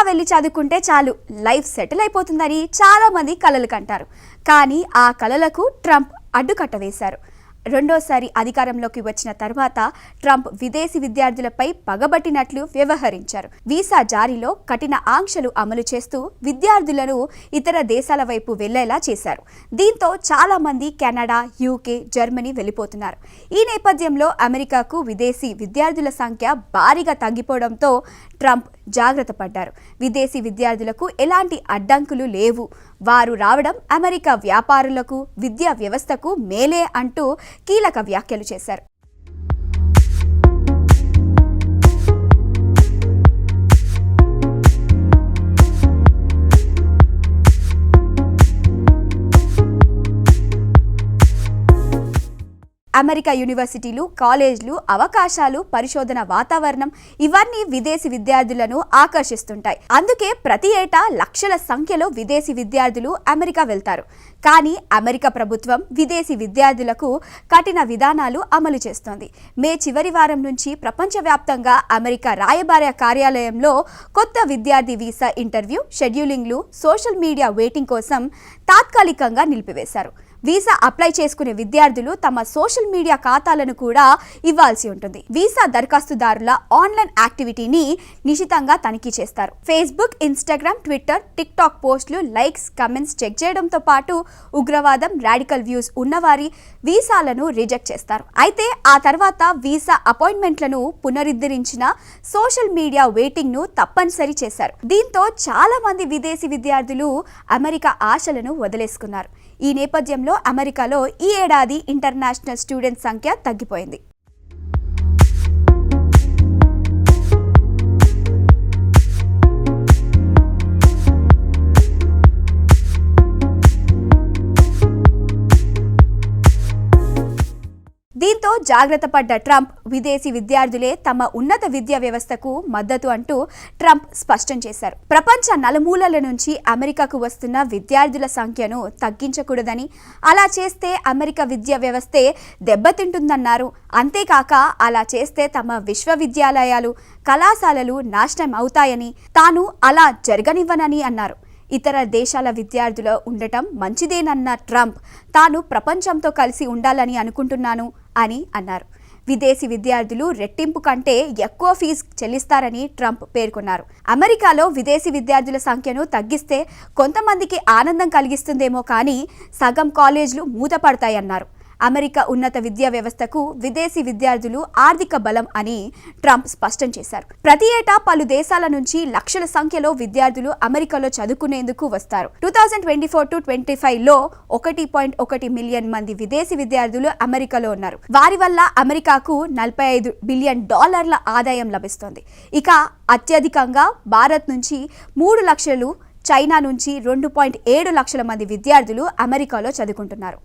వెళ్ళి చదువుకుంటే చాలు లైఫ్ సెటిల్ అయిపోతుందని చాలా మంది కలలు కంటారు. కానీ ఆ కలలకు ట్రంప్ అడ్డుకట్ట వేశారు. రెండోసారి అధికారంలోకి వచ్చిన తర్వాత ట్రంప్ విదేశీ విద్యార్థులపై పగబట్టినట్లు వ్యవహరించారు. వీసా జారీలో కఠిన ఆంక్షలు అమలు చేస్తూ విద్యార్థులను ఇతర దేశాల వైపు వెళ్లేలా చేశారు. దీంతో చాలా మంది కెనడా, యూకే, జర్మనీ వెళ్లిపోతున్నారు. ఈ నేపథ్యంలో అమెరికాకు విదేశీ విద్యార్థుల సంఖ్య భారీగా తగ్గిపోవడంతో ట్రంప్ జాగ్రత్త పడ్డారు. విదేశీ విద్యార్థులకు ఎలాంటి అడ్డంకులు లేవు, వారు రావడం అమెరికా వ్యాపారులకు, విద్యా వ్యవస్థకు మేలే అంటూ కీలక వ్యాఖ్యలు చేశారు. అమెరికా యూనివర్సిటీలు, కాలేజీలు, అవకాశాలు, పరిశోధన వాతావరణం ఇవన్నీ విదేశీ విద్యార్థులను ఆకర్షిస్తుంటాయి. అందుకే ప్రతి ఏటా లక్షల సంఖ్యలో విదేశీ విద్యార్థులు అమెరికా వెళ్తారు. కానీ అమెరికా ప్రభుత్వం విదేశీ విద్యార్థులకు కఠిన విధానాలు అమలు చేస్తోంది. మే చివరి వారం నుంచి ప్రపంచవ్యాప్తంగా అమెరికా రాయబార కార్యాలయంలో కొత్త విద్యార్థి వీసా ఇంటర్వ్యూ, షెడ్యూలింగ్లు, సోషల్ మీడియా వెయిటింగ్ కోసం తాత్కాలికంగా నిలిపివేశారు. వీసా అప్లై చేసుకునే విద్యార్థులు తమ సోషల్ మీడియా ఖాతాలను కూడా ఇవ్వాల్సి ఉంటుంది. వీసా దరఖాస్తుదారుల ఆన్లైన్ యాక్టివిటీని నిశితంగా తనిఖీ చేస్తారు. ఫేస్బుక్, ఇన్స్టాగ్రామ్, ట్విట్టర్, టిక్టాక్ పోస్టులు, లైక్స్, కమెంట్స్ చెక్ చేయడంతో పాటు ఉగ్రవాదం, రాడికల్ వ్యూస్ ఉన్నవారి వీసాలను రిజెక్ట్ చేస్తారు. అయితే ఆ తర్వాత వీసా అపాయింట్మెంట్లను పునరుద్ధరించిన సోషల్ మీడియా వెయిటింగ్ ను తప్పనిసరి చేశారు. దీంతో చాలా మంది విదేశీ విద్యార్థులు అమెరికా ఆశలను వదిలేసుకున్నారు. ఈ నేపథ్యంలో అమెరికాలో ఈ ఏడాది ఇంటర్నేషనల్ స్టూడెంట్స్ సంఖ్య తగ్గిపోయింది. దీంతో జాగ్రత్త పడ్డ ట్రంప్ విదేశీ విద్యార్థులే తమ ఉన్నత విద్యా వ్యవస్థకు మద్దతు అంటూ ట్రంప్ స్పష్టం చేశారు. ప్రపంచ నలుమూలల నుంచి అమెరికాకు వస్తున్న విద్యార్థుల సంఖ్యను తగ్గించకూడదని, అలా చేస్తే అమెరికా విద్యా వ్యవస్థే దెబ్బతింటుందన్నారు. అంతేకాక అలా చేస్తే తమ విశ్వవిద్యాలయాలు, కళాశాలలు నాశనం అవుతాయని, తాను అలా జరగనివ్వనని అన్నారు. ఇతర దేశాల విద్యార్థులు ఉండటం మంచిదేనన్న ట్రంప్ తాను ప్రపంచంతో కలిసి ఉండాలని అనుకుంటున్నాను అని అన్నారు. విదేశీ విద్యార్థులు రెట్టింపు కంటే ఎక్కువ ఫీజు చెల్లిస్తారని ట్రంప్ పేర్కొన్నారు. అమెరికాలో విదేశీ విద్యార్థుల సంఖ్యను తగ్గిస్తే కొంతమందికి ఆనందం కలిగిస్తుందేమో కానీ సగం కాలేజీలు మూతపడతాయన్నారు. అమెరికా ఉన్నత విద్యా వ్యవస్థకు విదేశీ విద్యార్థులు ఆర్థిక బలం అని ట్రంప్ స్పష్టం చేశారు. ప్రతి ఏటా పలు దేశాల నుంచి లక్షల సంఖ్యలో విద్యార్థులు అమెరికాలో చదువుకునేందుకు వస్తారు. 2024-25లో 1.1 మిలియన్ మంది విదేశీ విద్యార్థులు అమెరికాలో ఉన్నారు. వారి వల్ల అమెరికాకు $45 బిలియన్ ఆదాయం లభిస్తోంది. ఇక అత్యధికంగా భారత్ నుంచి 3 లక్షలు, చైనా నుంచి 2.7 లక్షల మంది విద్యార్థులు అమెరికాలో చదువుకుంటున్నారు.